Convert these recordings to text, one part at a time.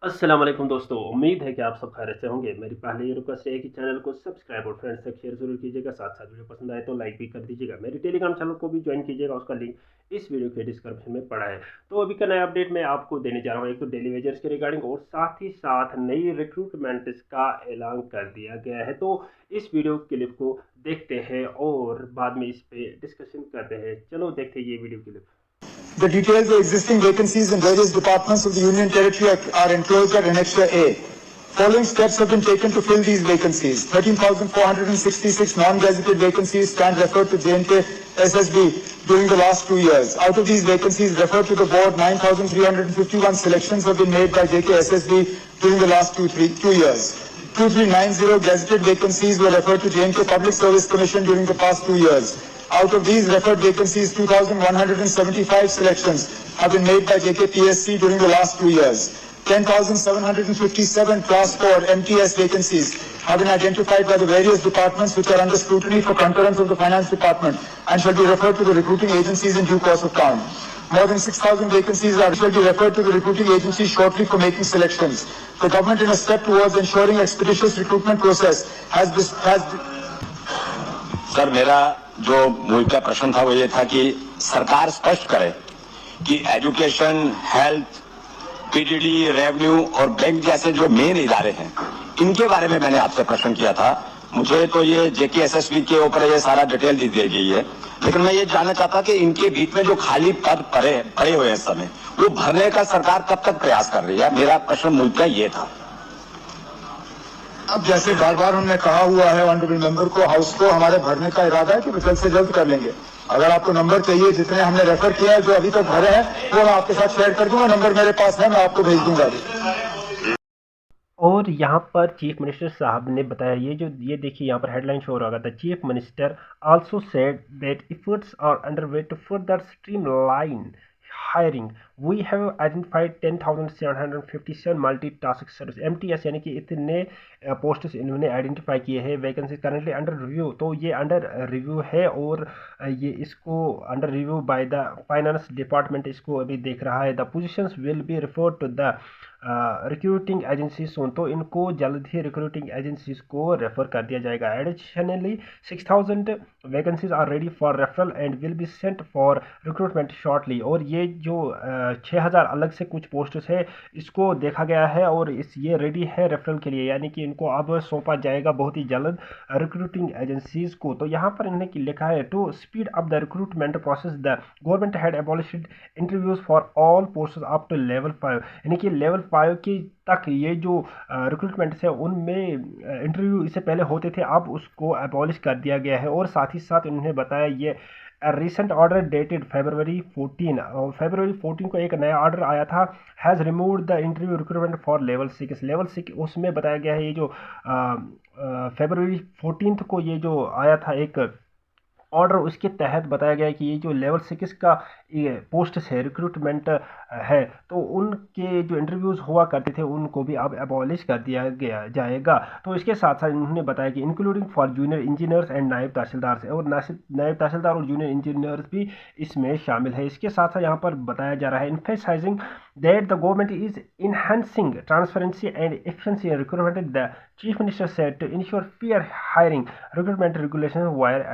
अस्सलाम वालेकुम दोस्तों, उम्मीद है कि आप सब खैरियत से होंगे। मेरी पहले ये रिक्वेस्ट है कि चैनल को सब्सक्राइब और फ्रेंड्स तक शेयर ज़रूर कीजिएगा। साथ-साथ वीडियो पसंद आए तो लाइक भी कर दीजिएगा। मेरे टेलीग्राम चैनल को भी ज्वाइन कीजिएगा, उसका लिंक इस वीडियो के डिस्क्रिप्शन में पड़ा है। तो अभी का नया अपडेट मैं आपको देने जा रहा हूँ, एक तो डेली वेजर्स के रिगार्डिंग और साथ ही साथ नई रिक्रूटमेंट्स का ऐलान कर दिया गया है। तो इस वीडियो क्लिप को देखते हैं और बाद में इस पे डिस्कशन करते हैं। चलो देखते हैं ये video clip. The details of existing vacancies in various departments of the Union Territory are enclosed at Annexure A. Following steps have been taken to fill these vacancies. 13,466 non-gazetted vacancies stand referred to J&K SSB during the last 2 years. Out of these vacancies referred to the board, 9,351 selections have been made by JK SSB during the last two years. 2390 gazetted vacancies were referred to J&K Public Service Commission during the past 2 years. Out of these referred vacancies, 2,175 selections have been made by JK PSC during the last 2 years. 10,757 Class 4 MTS vacancies have been identified by the various departments which are under scrutiny for concurrence of the Finance Department and shall be referred to the recruiting agencies in due course of time. More than 6,000 vacancies shall be referred to the recruiting agencies shortly for making selections. The government, in a step towards ensuring expeditious recruitment process, has sir, मेरा जो मूल का प्रश्न था वो ये था कि सरकार स्पष्ट करे कि एजुकेशन, हेल्थ, पीडीडी, रेवेन्यू और बैंक जैसे जो मेन इदारे हैं, इनके बारे में मैंने आपसे प्रश्न किया था। मुझे तो ये जेके एसएसबी के ऊपर ये सारा डिटेल दी गई है, लेकिन मैं ये जानना चाहता कि इनके बीच में जो खाली पद पड़े हुए हैं समय, वो भरने का सरकार कब तक प्रयास कर रही है? मेरा प्रश्न मूल का ये था। अब जैसे बार बार हमने कहा हुआ है ऑनरेबल मेंबर को, हाउस को, हमारे भरने का इरादा है कि जल्द से जल्द कर लेंगे। अगर आपको नंबर चाहिए, जितने हमने रेफर किया है, जो अभी तक भरे हैं, वो मैं आपके साथ शेयर कर दूंगा। नंबर मेरे पास है, मैं आपको भेज दूंगा अभी। और यहाँ पर चीफ मिनिस्टर साहब ने बताया, ये देखिए यहाँ पर हेडलाइन शो हो रहा था। Chief minister also said that efforts are underway to further streamline hiring. We have identified 10,757 multitask service MTS, यानी कि इतने पोस्ट्स इन्होंने आइडेंटिफाई किए हैं। वैकेंसी करंटली अंडर रिव्यू, तो ये अंडर रिव्यू है और ये इसको under review by the finance department इसको अभी देख रहा है। The positions will be referred to the recruiting agencies soon, तो इनको जल्द ही रिक्रूटिंग एजेंसीज को रेफर कर दिया जाएगा। Additionally 6,000 vacancies are ready for referral and will be sent for recruitment shortly. और ये जो 6,000 अलग से कुछ पोस्ट्स है, इसको देखा गया है और ये रेडी है रेफरल के लिए, यानी कि इनको अब सौंपा जाएगा बहुत ही जल्द रिक्रूटिंग एजेंसीज को। तो यहाँ पर इन्हें लिखा है, to speed up the recruitment process the government had abolished interviews for all posts up to level 5, यानी कि लेवल 5 की तक ये जो रिक्रूटमेंट्स है उनमें इंटरव्यू इससे पहले होते थे, अब उसको एबॉलिश कर दिया गया है। और साथ ही साथ उन्होंने बताया ये recent order dated February 14, February 14 को एक नया ऑर्डर आया था, has removed the interview recruitment for level 6। उसमें बताया गया है, ये जो February 14 को ये जो आया था एक ऑर्डर, उसके तहत बताया गया है कि ये जो लेवल 6 का ये पोस्ट है, रिक्रूटमेंट है, तो उनके जो इंटरव्यूज़ हुआ करते थे उनको भी अब एबॉलिश कर दिया गया जाएगा। तो इसके साथ साथ उन्होंने बताया कि including for junior engineers and नायब तहसीलदार से, और नायब तहसीलदार और जूनियर इंजीनियर्स भी इसमें शामिल है। इसके साथ साथ यहाँ पर बताया जा रहा है, emphasizing that the government is enhancing transparency and efficiency in recruitment. The chief minister said to ensure fair hiring recruitment regulation were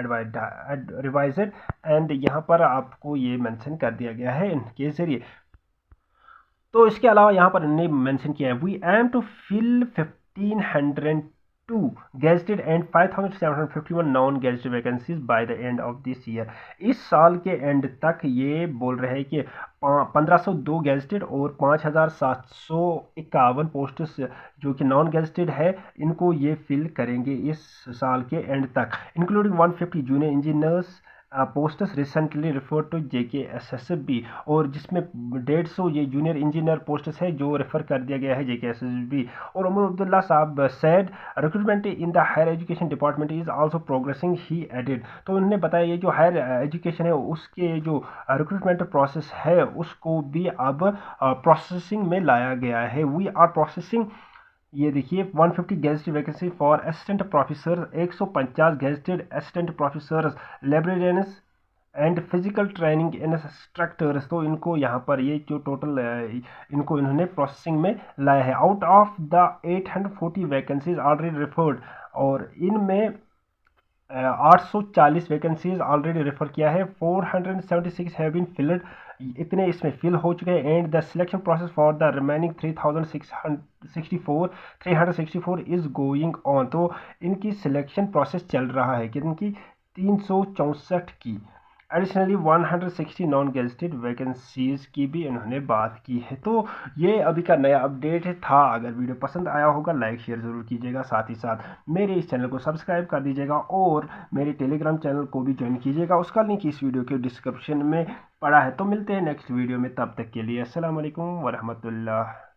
revised, and यहाँ पर आपको ये मेंशन कर दिया गया है इनके जरिए। तो इसके अलावा यहाँ पर इन्होंने मेंशन किया है, we aim to fill 1,502 gazetted and 5,751 non gazetted vacancies by the end of this year. इस साल के एंड तक ये बोल रहे हैं कि 1,502 गेजेटेड और 5,751 पोस्ट्स जो कि नॉन गेजेटेड है, इनको ये फिल करेंगे इस साल के एंड तक, including 150 junior engineers posts recently refer to JKSSB, और जिसमें 150 ये जूनियर इंजीनियर पोस्ट्स है जो रेफर कर दिया गया है JKSSB। और उमर अब्दुल्ला साहब said recruitment in the higher education department is also progressing, he added. तो उन्होंने बताया ये जो हायर एजुकेशन है उसके जो रिक्रूटमेंट प्रोसेस है उसको भी अब प्रोसेसिंग में लाया गया है। वी आर प्रोसेसिंग, ये देखिए 150 gazetted vacancy for assistant professor, 150 gazetted assistant professor, librarians and physical training instructors. तो इनको यहाँ पर ये जो टोटल इनको इन्होंने प्रोसेसिंग में लाया है। Out of the 840 vacancies already referred, और इनमें 840 वैकेंसीज ऑलरेडी रेफर किया है। 476 हैव बीन फिल्ड, इतने इसमें फिल हो चुके हैं। And the selection process for the remaining 364 is going on. तो इनकी सिलेक्शन प्रोसेस चल रहा है किनकी, 364 की। एडिशनली 160 नॉन गेजेटेड वैकेंसीज की भी इन्होंने बात की है। तो ये अभी का नया अपडेट था। अगर वीडियो पसंद आया होगा लाइक शेयर ज़रूर कीजिएगा, साथ ही साथ मेरे इस चैनल को सब्सक्राइब कर दीजिएगा और मेरे टेलीग्राम चैनल को भी ज्वाइन कीजिएगा। उसका लिंक इस वीडियो के डिस्क्रिप्शन में पड़ा है। तो मिलते हैं नेक्स्ट वीडियो में, तब तक के लिए अस्सलाम वालेकुम वरहमतुल्लाह।